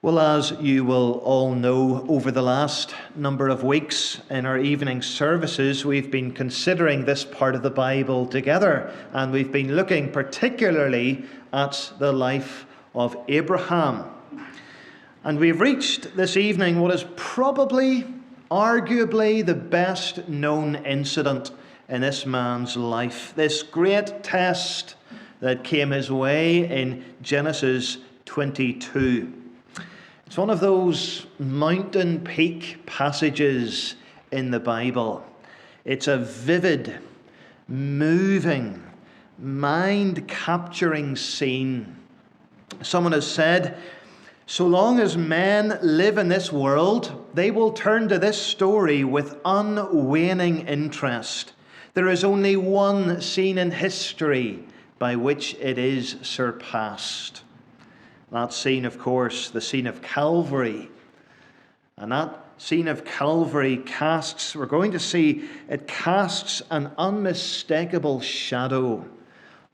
Well, as you will all know, over the last number of weeks in our evening services, we've been considering this part of the Bible together, and we've been looking particularly at the life of Abraham. And we've reached this evening what is probably, arguably, the best known incident in this man's life, this great test that came his way in Genesis 22. It's one of those mountain peak passages in the Bible. It's a vivid, moving, mind-capturing scene. Someone has said, so long as men live in this world, they will turn to this story with unwaning interest. There is only one scene in history by which it is surpassed. That scene, of course, the scene of Calvary. And that scene of Calvary we're going to see, it casts an unmistakable shadow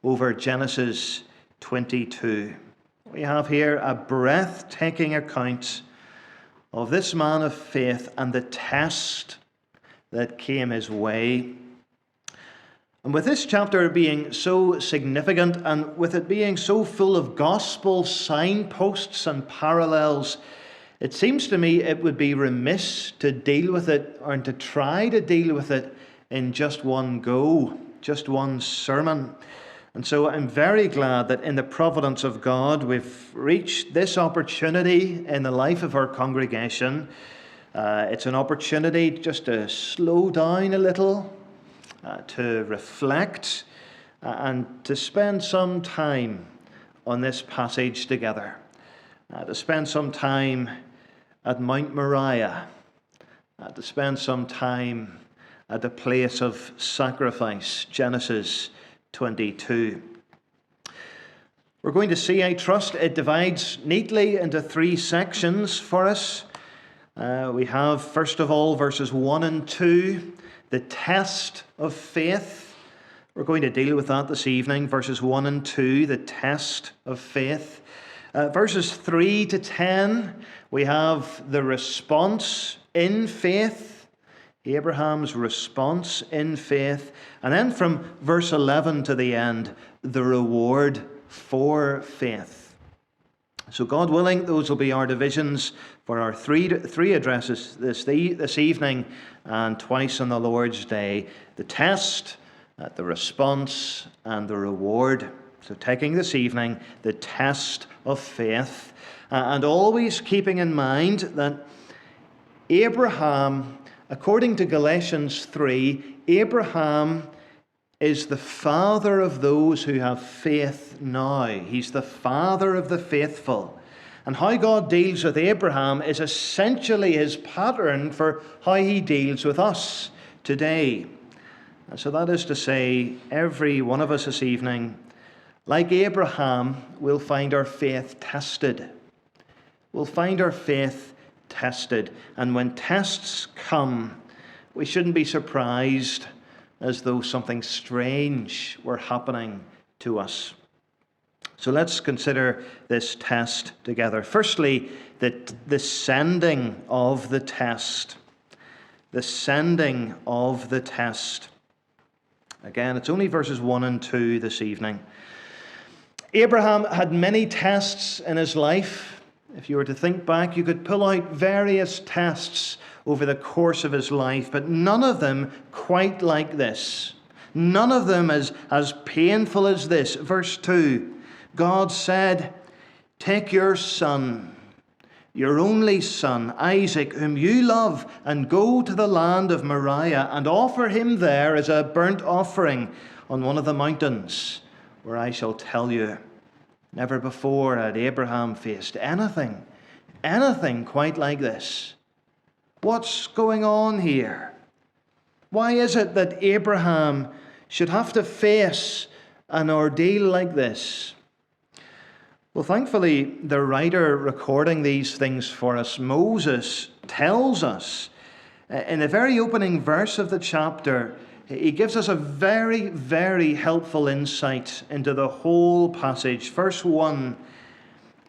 over Genesis 22. We have here a breathtaking account of this man of faith and the test that came his way. And with this chapter being so significant and with it being so full of gospel signposts and parallels, it seems to me it would be remiss to deal with it or to try to deal with it in just one go, just one sermon. And so I'm very glad that in the providence of God we've reached this opportunity in the life of our congregation. It's an opportunity just to slow down a little, to reflect and to spend some time on this passage together, to spend some time at Mount Moriah, to spend some time at the place of sacrifice, Genesis 22. We're going to see, I trust, it divides neatly into three sections for us. We have, first of all, verses 1 and 2, the test of faith. We're going to deal with that this evening, verses 1 and 2, the test of faith. Verses 3 to 10, we have the response in faith, Abraham's response in faith. And then from verse 11 to the end, the reward for faith. So God willing, those will be our divisions for our three addresses this evening and twice on the Lord's Day. The test, the response, and the reward. So taking this evening, the test of faith, and always keeping in mind that Abraham, according to Galatians 3, Abraham is the father of those who have faith now. He's the father of the faithful. And how God deals with Abraham is essentially his pattern for how he deals with us today. And so that is to say, every one of us this evening, like Abraham, will find our faith tested. We'll find our faith tested. And when tests come, we shouldn't be surprised as though something strange were happening to us. So let's consider this test together. Firstly, the sending of the test. The sending of the test. Again, it's only verses 1 and 2 this evening. Abraham had many tests in his life. If you were to think back, you could pull out various tests over the course of his life, but none of them quite like this. None of them as painful as this. Verse 2, God said, take your son, your only son, Isaac, whom you love, and go to the land of Moriah and offer him there as a burnt offering on one of the mountains where I shall tell you. Never before had Abraham faced anything quite like this. What's going on here? Why is it that Abraham should have to face an ordeal like this? Well, thankfully, the writer recording these things for us, Moses, tells us in the very opening verse of the chapter, he gives us a very, very helpful insight into the whole passage. Verse 1,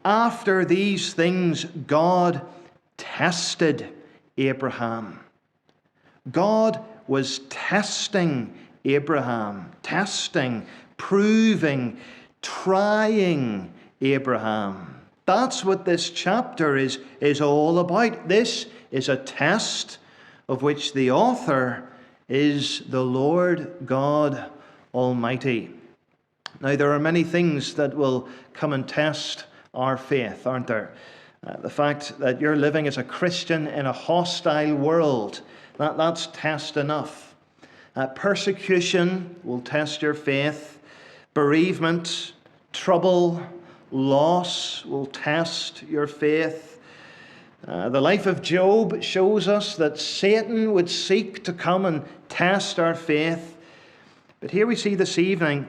After these things, God tested Abraham. God was testing Abraham, proving, trying Abraham. That's what this chapter is all about. This is a test of which the author is the Lord God Almighty. Now, there are many things that will come and test our faith, aren't there? The fact that you're living as a Christian in a hostile world, that's test enough. Persecution will test your faith. Bereavement, trouble, loss will test your faith. The life of Job shows us that Satan would seek to come and test our faith. But here we see this evening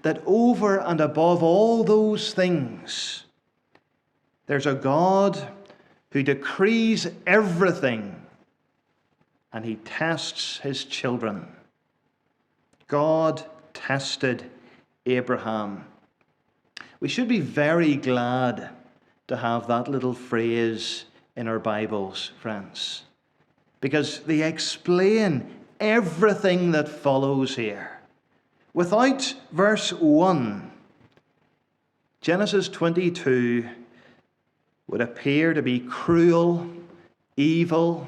that over and above all those things, there's a God who decrees everything, and he tests his children. God tested Abraham. We should be very glad to have that little phrase in our Bibles, friends, because they explain everything that follows here. Without verse 1, Genesis 22 would appear to be cruel, evil,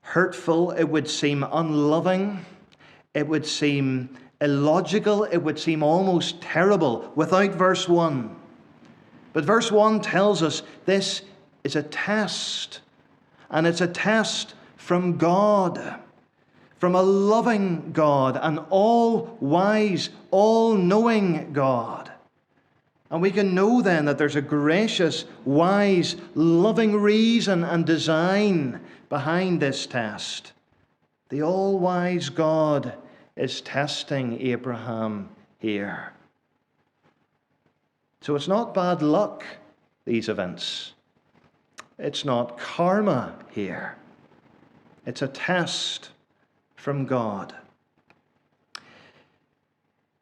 hurtful. It would seem unloving. It would seem illogical. It would seem almost terrible without verse 1. But verse 1 tells us this is a test. And it's a test from God. From a loving God, an all-wise, all-knowing God. And we can know then that there's a gracious, wise, loving reason and design behind this test. The all-wise God is testing Abraham here. So it's not bad luck, these events. It's not karma here. It's a test from God.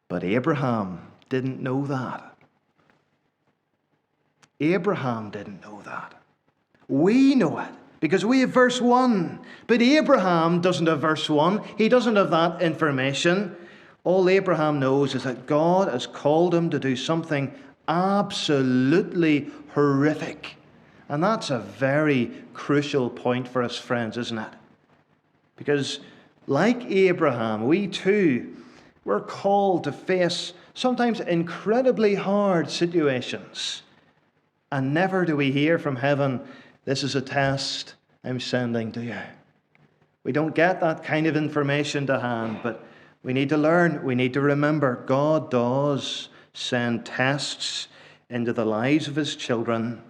But Abraham didn't know that. Abraham didn't know that. We know it because we have verse 1. But Abraham doesn't have verse 1. He doesn't have that information. All Abraham knows is that God has called him to do something absolutely horrific. And that's a very crucial point for us, friends, isn't it? Because like Abraham, we too were called to face sometimes incredibly hard situations. And never do we hear from heaven, this is a test I'm sending to you. We don't get that kind of information to hand, but we need to learn, we need to remember, God does send tests into the lives of his children.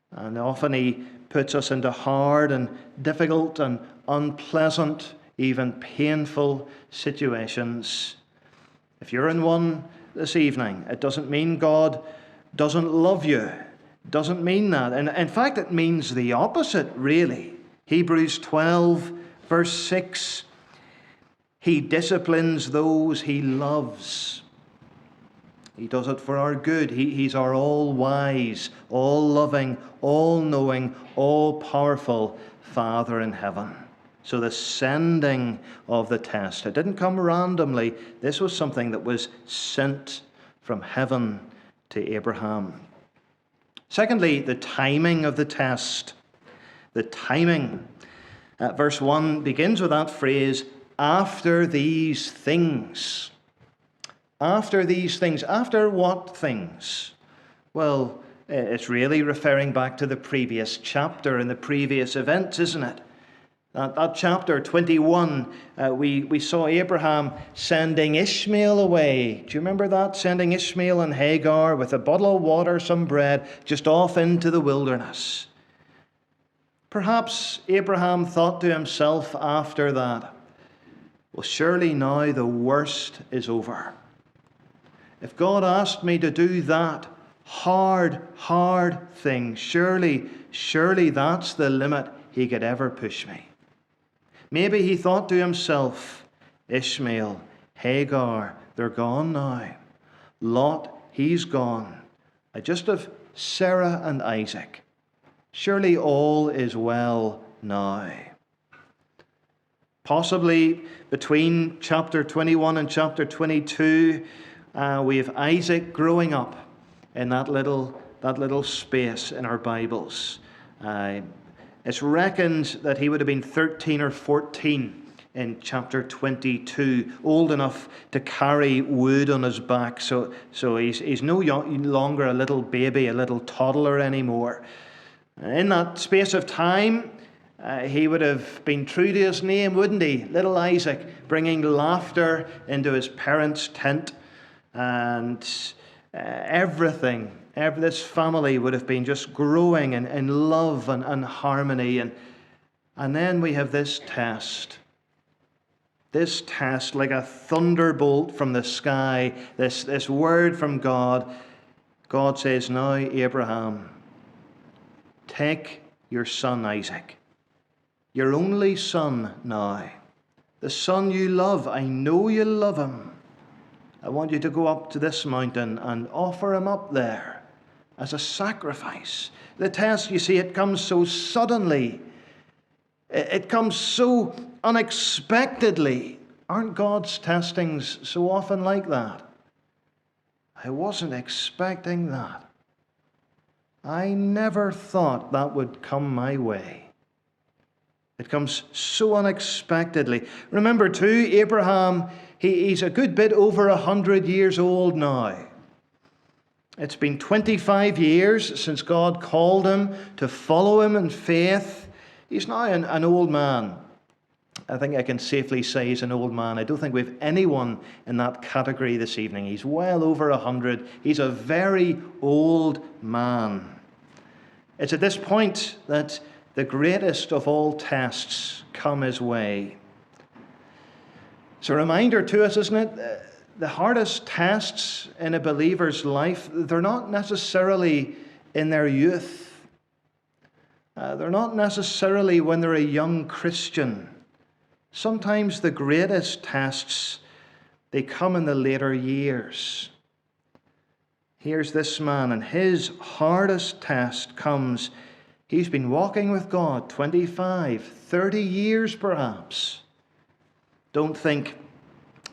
And often he puts us into hard and difficult and unpleasant, even painful situations. If you're in one this evening, it doesn't mean God doesn't love you. It doesn't mean that. And in fact, it means the opposite, really. Hebrews 12, verse 6. He disciplines those he loves. He does it for our good. He's our all-wise, all-loving, all-knowing, all-powerful Father in heaven. So the sending of the test, it didn't come randomly. This was something that was sent from heaven to Abraham. Secondly, the timing of the test. The timing. Verse 1 begins with that phrase, after these things. After these things. After what things? Well, it's really referring back to the previous chapter and the previous events, isn't it? That chapter 21, we saw Abraham sending Ishmael away. Do you remember that? Sending Ishmael and Hagar with a bottle of water, some bread, just off into the wilderness. Perhaps Abraham thought to himself after that, well, surely now the worst is over. If God asked me to do that hard thing, surely that's the limit he could ever push me. Maybe he thought to himself, Ishmael, Hagar, they're gone now. Lot, he's gone. just of Sarah and Isaac. Surely all is well now. Possibly between chapter 21 and chapter 22, we have Isaac growing up in that little space in our Bibles. It's reckoned that he would have been 13 or 14 in chapter 22, old enough to carry wood on his back. So he's no longer a little baby, a little toddler anymore. In that space of time, he would have been true to his name, wouldn't he? Little Isaac, bringing laughter into his parents' tent. And everything, this family would have been just growing in love and harmony. And then we have this test. This test, like a thunderbolt from the sky, this word from God. God says, now, Abraham, take your son Isaac, your only son now, the son you love. I know you love him. I want you to go up to this mountain and offer him up there as a sacrifice. The test, you see, it comes so suddenly. It comes so unexpectedly. Aren't God's testings so often like that? I wasn't expecting that. I never thought that would come my way. It comes so unexpectedly. Remember too, Abraham, he's a good bit over 100 years old now. It's been 25 years since God called him to follow him in faith. He's now an old man. I think I can safely say he's an old man. I don't think we have anyone in that category this evening. He's well over 100. He's a very old man. It's at this point that the greatest of all tests come his way. It's a reminder to us, isn't it? The hardest tests in a believer's life, they're not necessarily in their youth. They're not necessarily when they're a young Christian. Sometimes the greatest tests, they come in the later years. Here's this man, and his hardest test comes. He's been walking with God 25, 30 years perhaps. Don't think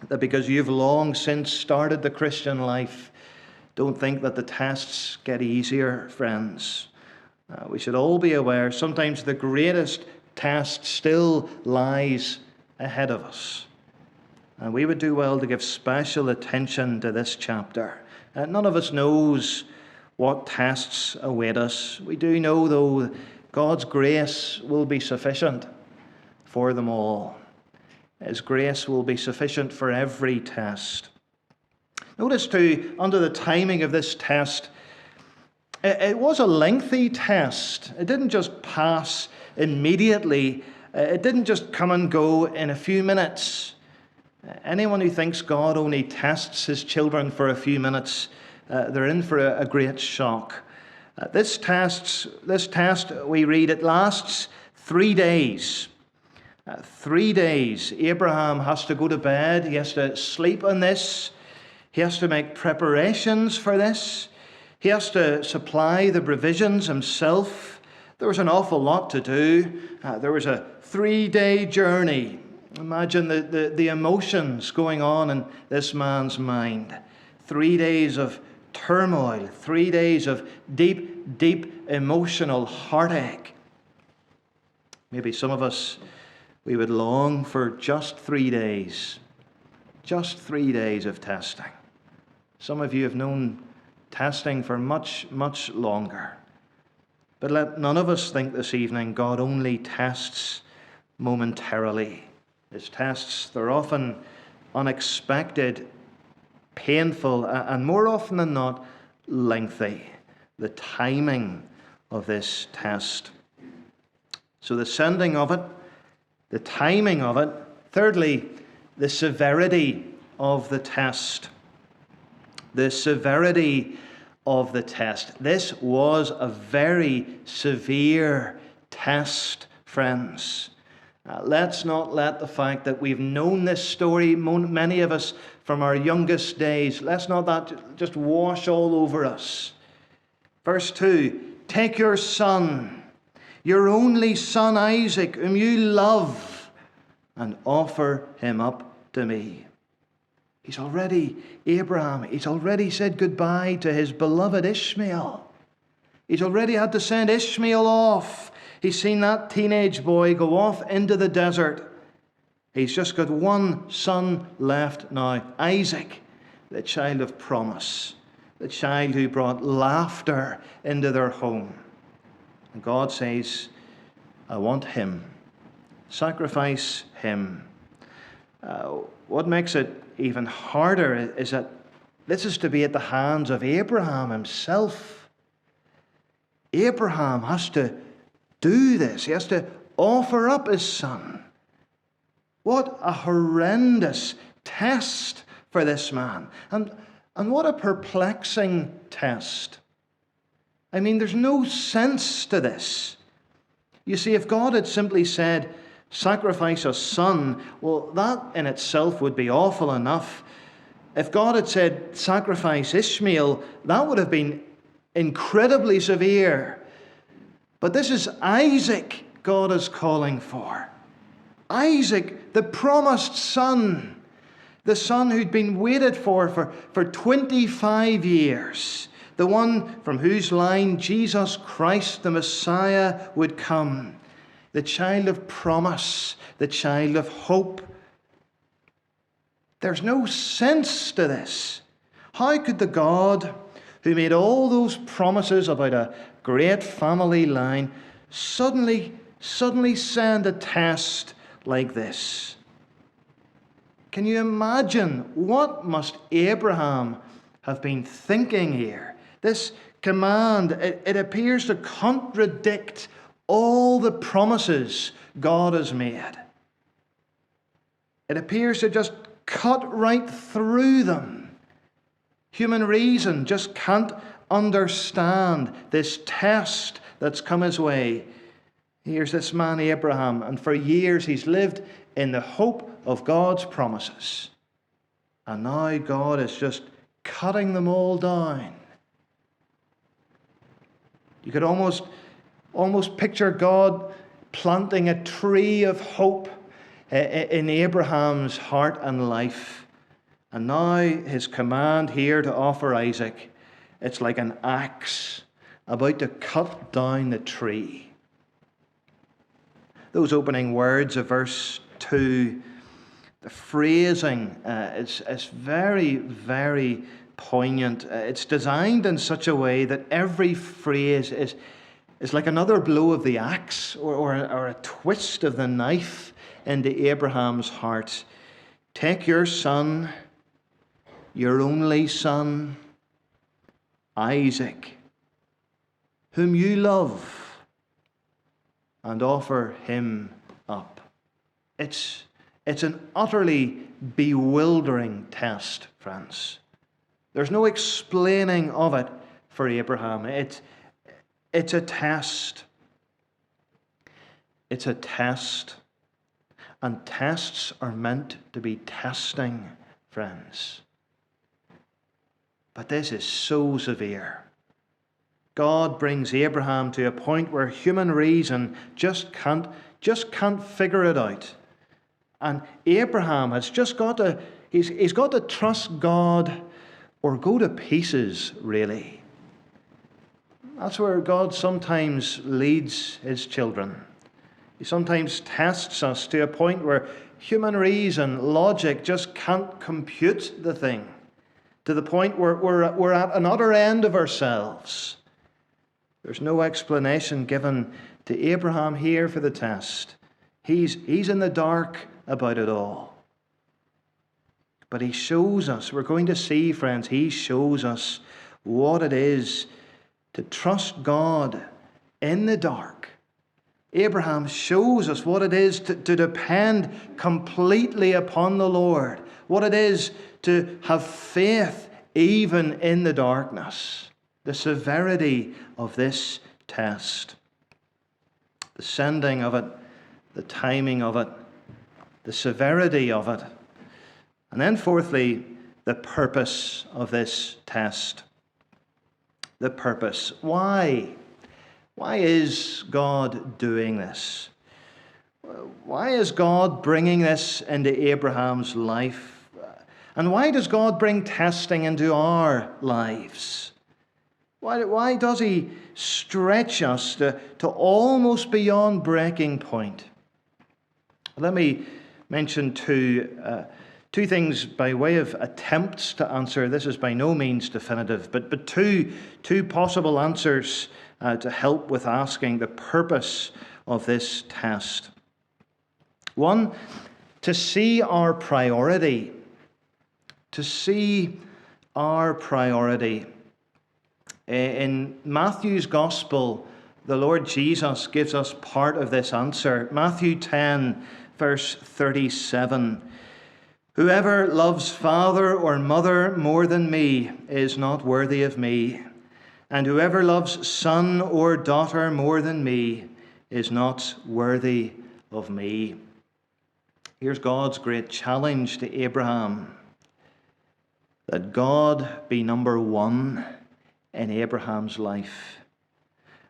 that because you've long since started the Christian life, don't think that the tests get easier, friends. We should all be aware sometimes the greatest test still lies ahead of us. And we would do well to give special attention to this chapter. None of us knows what tests await us. We do know, though, God's grace will be sufficient for them all. His grace will be sufficient for every test. Notice, too, under the timing of this test, it was a lengthy test. It didn't just pass immediately. It didn't just come and go in a few minutes. Anyone who thinks God only tests his children for a few minutes, they're in for a great shock. This test, we read, it lasts 3 days. 3 days. Abraham has to go to bed. He has to sleep on this. He has to make preparations for this. He has to supply the provisions himself. There was an awful lot to do. There was a 3-day journey. Imagine the emotions going on in this man's mind. 3 days of turmoil. 3 days of deep, deep emotional heartache. Maybe some of us, we would long for just 3 days. Just 3 days of testing. Some of you have known testing for much, much longer. But let none of us think this evening God only tests momentarily. His tests, they're often unexpected, painful, and more often than not, lengthy. The timing of this test. So the sending of it, the timing of it. Thirdly, the severity of the test. The severity of the test. This was a very severe test, friends. Let's not let the fact that we've known this story, many of us, from our youngest days, let's not that just wash all over us. Verse 2, take your son, your only son Isaac, whom you love, and offer him up to me. Abraham, he's already said goodbye to his beloved Ishmael. He's already had to send Ishmael off. He's seen that teenage boy go off into the desert. He's just got one son left now, Isaac, the child of promise, the child who brought laughter into their home. And God says, I want him. Sacrifice him. What makes it even harder is that this is to be at the hands of Abraham himself. Abraham has to do this. He has to offer up his son. What a horrendous test for this man. And what a perplexing test. I mean, there's no sense to this. You see, if God had simply said, sacrifice a son, well, that in itself would be awful enough. If God had said, sacrifice Ishmael, that would have been incredibly severe. But this is Isaac God is calling for. Isaac, the promised son, the son who'd been waited for 25 years, the one from whose line Jesus Christ, the Messiah, would come, the child of promise, the child of hope. There's no sense to this. How could the God who made all those promises about a great family line suddenly send a test like this? Can you imagine what must Abraham have been thinking here? This command, it appears to contradict all the promises God has made. It appears to just cut right through them. Human reason just can't understand this test that's come his way. Here's this man Abraham, and for years he's lived in the hope of God's promises. And now God is just cutting them all down. You could almost picture God planting a tree of hope in Abraham's heart and life. And now his command here to offer Isaac, it's like an axe about to cut down the tree. Those opening words of verse 2, the phrasing is very, very poignant. It's designed in such a way that every phrase is like another blow of the axe or a twist of the knife into Abraham's heart. Take your son, your only son, Isaac, whom you love, and offer him up. It's an utterly bewildering test, friends. There's no explaining of it for Abraham. It's a test. It's a test. And tests are meant to be testing, friends. But this is so severe. God brings Abraham to a point where human reason just can't figure it out. And Abraham has just got to, he's got to trust God or go to pieces, really. That's where God sometimes leads his children. He sometimes tests us to a point where human reason, logic just can't compute the thing, to the point where we're at an utter end of ourselves. There's no explanation given to Abraham here for the test. He's in the dark about it all. But he shows us, we're going to see, friends, he shows us what it is to trust God in the dark. Abraham shows us what it is to depend completely upon the Lord, what it is to have faith even in the darkness. The severity of this test, the sending of it, the timing of it, the severity of it, and then fourthly, the purpose of this test. the purpose. Why? Why is God doing this? Why is God bringing this into Abraham's life? And why does God bring testing into our lives? Why does he stretch us to almost beyond breaking point? Let me mention two things by way of attempts to answer. This is by no means definitive, but two possible answers to help with asking the purpose of this test. One, to see our priority. To see our priority. In Matthew's Gospel, the Lord Jesus gives us part of this answer. Matthew 10, verse 37. Whoever loves father or mother more than me is not worthy of me, and whoever loves son or daughter more than me is not worthy of me. Here's God's great challenge to Abraham, that God be number one in Abraham's life,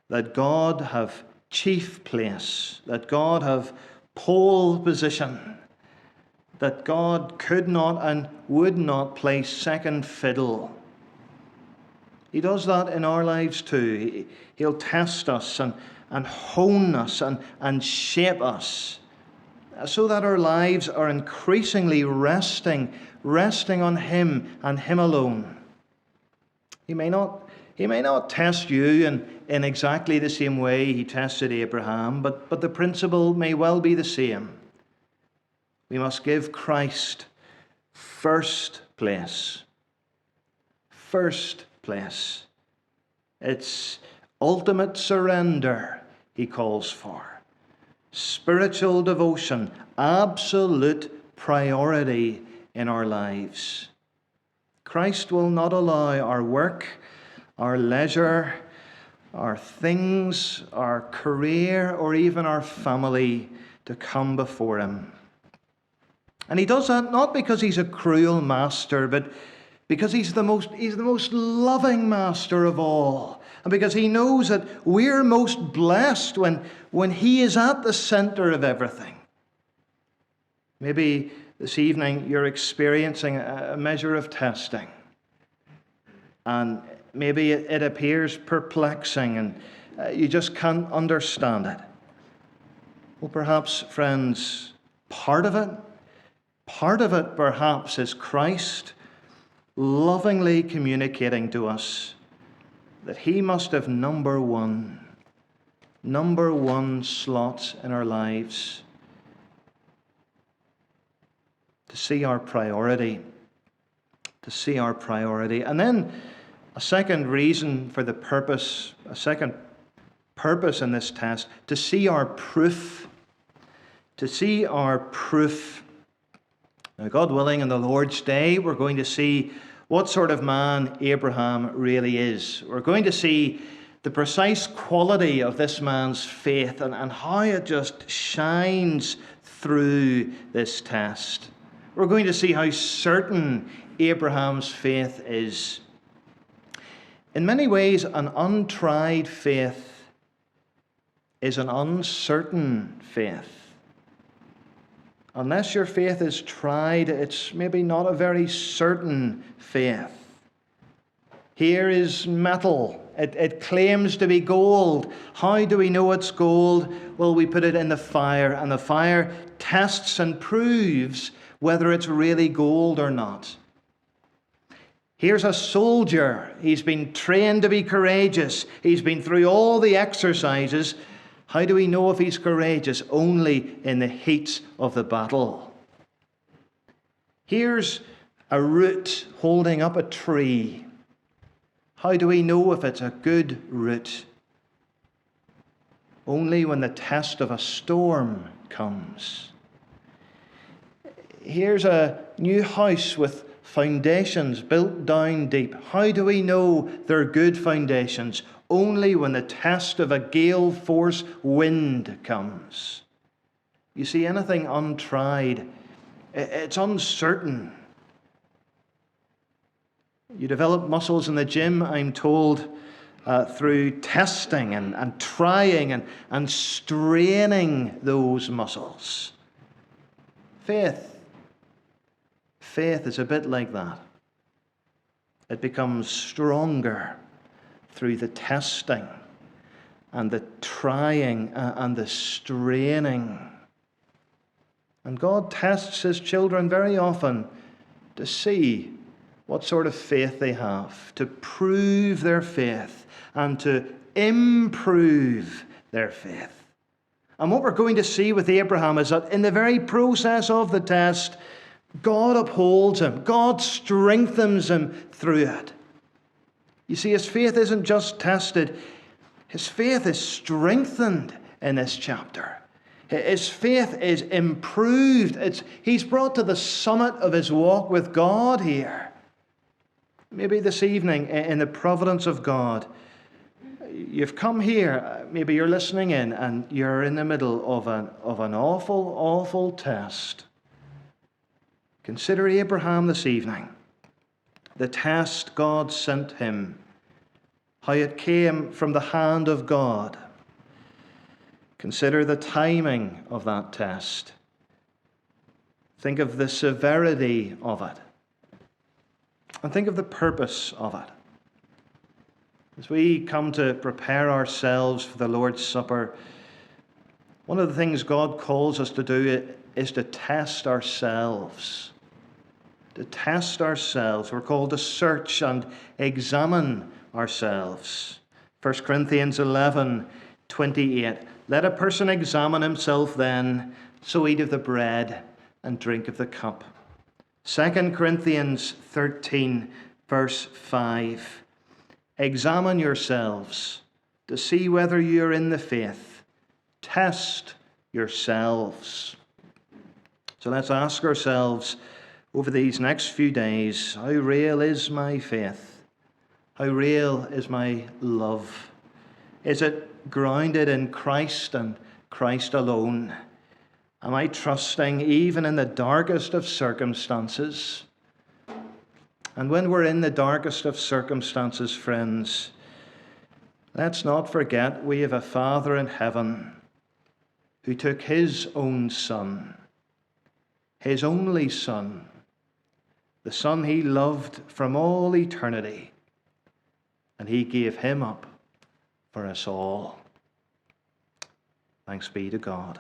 that God have chief place, that God have pole position, that God could not and would not play second fiddle. He does that in our lives too. He'll test us and hone us and shape us, so that our lives are increasingly resting on Him and Him alone. He may not test you in exactly the same way He tested Abraham, but the principle may well be the same. We must give Christ first place. First place. It's ultimate surrender He calls for. Spiritual devotion, absolute priority in our lives. Christ will not allow our work, our leisure, our things, our career, or even our family to come before Him. And He does that not because He's a cruel master, but because He's the most loving master of all. And because He knows that we're most blessed when He is at the center of everything. Maybe this evening you're experiencing a measure of testing. And maybe it appears perplexing and you just can't understand it. Well, perhaps, friends, part of it perhaps is Christ lovingly communicating to us that He must have number one slot in our lives, to see our priority. And then a second reason for the purpose, a second purpose in this test, to see our proof. Now, God willing, in the Lord's day, we're going to see what sort of man Abraham really is. We're going to see the precise quality of this man's faith and how it just shines through this test. We're going to see how certain Abraham's faith is. In many ways, an untried faith is an uncertain faith. Unless your faith is tried, it's maybe not a very certain faith. Here is metal. It claims to be gold. How do we know it's gold? Well, we put it in the fire, and the fire tests and proves whether it's really gold or not. Here's a soldier. He's been trained to be courageous. He's been through all the exercises. How do we know if he's courageous? Only in the heat of the battle. Here's a root holding up a tree. How do we know if it's a good root? Only when the test of a storm comes. Here's a new house with foundations built down deep. How do we know they're good foundations? Only when the test of a gale force wind comes. You see, anything untried, it's uncertain. You develop muscles in the gym, I'm told, through testing and trying and straining those muscles. Faith is a bit like that. It becomes stronger through the testing and the trying and the straining. And God tests his children very often to see what sort of faith they have, to prove their faith and to improve their faith. And what we're going to see with Abraham is that in the very process of the test, God upholds him. God strengthens him through it. You see, his faith isn't just tested. His faith is strengthened in this chapter. His faith is improved. He's brought to the summit of his walk with God here. Maybe this evening, in the providence of God, you've come here, maybe you're listening in, and you're in the middle of an awful, awful test. Consider Abraham this evening, the test God sent him, how it came from the hand of God. Consider the timing of that test. Think of the severity of it. And think of the purpose of it. As we come to prepare ourselves for the Lord's Supper, one of the things God calls us to do is to test ourselves. To test ourselves. We're called to search and examine ourselves. 1 Corinthians 11:28. Let a person examine himself then, so eat of the bread and drink of the cup. 2 Corinthians 13, verse 5. Examine yourselves to see whether you are in the faith. Test yourselves. So let's ask ourselves over these next few days, how real is my faith? How real is my love? Is it grounded in Christ and Christ alone? Am I trusting even in the darkest of circumstances? And when we're in the darkest of circumstances, friends, let's not forget we have a Father in heaven who took his own Son, his only Son, the Son he loved from all eternity, and he gave him up for us all. Thanks be to God.